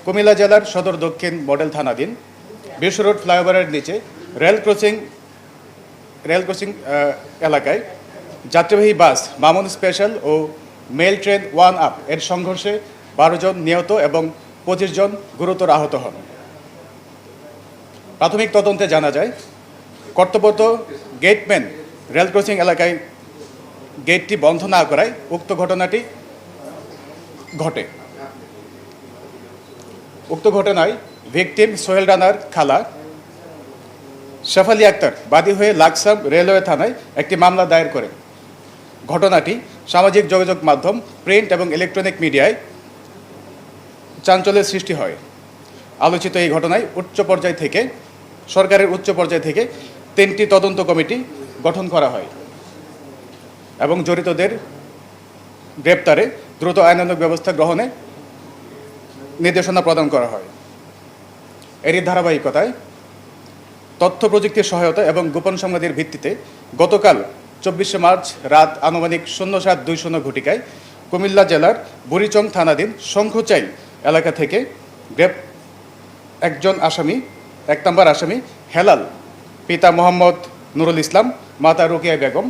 কুমিল্লা জেলার সদর দক্ষিণ মডেল থানাধীন বিশ্ব রোড ফ্লাইওভারের নিচে রেল ক্রসিং এলাকায় যাত্রীবাহী বাস মামুন স্পেশাল ও মেল ট্রেন 1 আপ এর সংঘর্ষে 12 জন নিহত এবং 25 জন গুরুতর আহত হন। প্রাথমিক তদন্তে জানা যায়, কর্তব্যরত গেটম্যান রেল ক্রসিং এলাকায় গেটটি বন্ধ না করায় উক্ত ঘটনাটি ঘটে। উক্ত ঘটনায় ভিকটিম সোহেল রানার খালা শেফালি আক্তার বাদী হয়ে লাকসাম রেলওয়ে থানায় একটি মামলা দায়ের করেন। ঘটনাটি সামাজিক যোগাযোগ মাধ্যম, প্রিন্ট এবং ইলেকট্রনিক মিডিয়ায় চাঞ্চল্যের সৃষ্টি হয়। আলোচিত এই ঘটনায় সরকারের উচ্চ পর্যায় থেকে 3টি তদন্ত কমিটি গঠন করা হয় এবং জড়িতদের গ্রেপ্তারে দ্রুত আইনানুগ ব্যবস্থা গ্রহণে নির্দেশনা প্রদান করা হয়। এরই ধারাবাহিকতায় তথ্য প্রযুক্তির সহায়তা এবং গোপন সংবাদের ভিত্তিতে গতকাল 24 মার্চ রাত আনুমানিক 07:20 ঘটিকায় কুমিল্লা জেলার বুড়িচং থানাধীন শঙ্খচাই এলাকা থেকে এক নম্বর আসামি হেলাল, পিতা মোহাম্মদ নুরুল ইসলাম, মাতা রোকেয়া বেগম,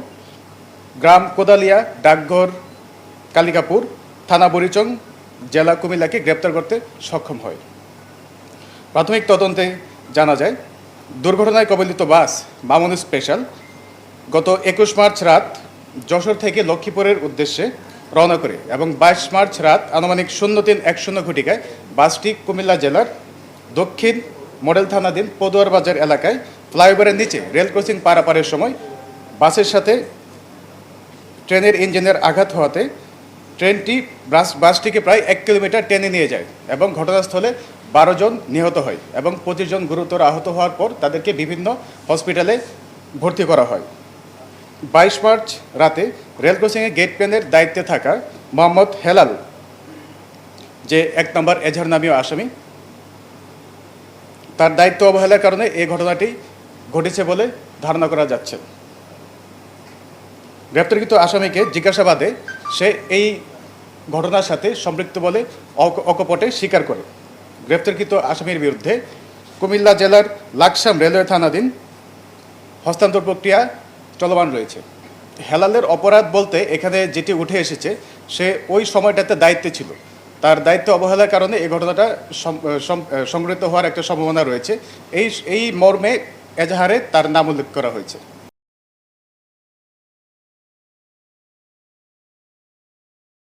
গ্রাম কোদালিয়া, ডাকঘর কালিকাপুর, থানা বুড়িচং, জেলা কুমিল্লাকে গ্রেপ্তার করতে সক্ষম হয়। প্রাথমিক তদন্তে জানা যায়, দুর্ঘটনায় কবলিত বাস মামুন স্পেশাল গত 21 মার্চ রাত যশোর থেকে লক্ষ্মীপুরের উদ্দেশ্যে রওনা করে এবং 22 মার্চ রাত আনুমানিক 03:10 ঘটিকায় বাসটি কুমিল্লা জেলার দক্ষিণ মডেল থানাধীন পদুয়ার বাজার এলাকায় ফ্লাইওভারের নিচে রেল ক্রসিং পারাপারের সময় বাসের সাথে ট্রেনের ইঞ্জিনের আঘাত হওয়াতে বাসটিকে প্রায় 1 কিলোমিটার টেনে নিয়ে যায় এবং ঘটনাস্থলে 12 জন নিহত হয় এবং 25 জন গুরুতর আহত হওয়ার পর তাদেরকে বিভিন্ন হসপিটালে ভর্তি করা হয়। 22 মার্চ রাতে রেল ক্রসিংয়ে গেটম্যানের দায়িত্বে থাকা মোহাম্মদ হেলাল, যে 1 নম্বর এজাহার নামীয় আসামি, তার দায়িত্ব অবহেলার কারণে এই ঘটনাটি ঘটেছে বলে ধারণা করা যাচ্ছে। গ্রেপ্তারকৃত আসামিকে জিজ্ঞাসাবাদে সে এই ঘটনার সাথে সম্পৃক্ত বলে অকপটে স্বীকার করে। গ্রেপ্তারকৃত আসামির বিরুদ্ধে কুমিল্লা জেলার লাকসাম রেলওয়ে থানাধীন হস্তান্তর প্রক্রিয়া চলমান রয়েছে। হেলালের অপরাধ বলতে এখানে যেটি উঠে এসেছে, সে ওই সময়টাতে দায়িত্বে ছিল, তার দায়িত্ব অবহেলার কারণে এই ঘটনাটা সংঘটিত হওয়ার একটা সম্ভাবনা রয়েছে। এই মর্মে এজাহারে তার নাম উল্লেখ করা হয়েছে।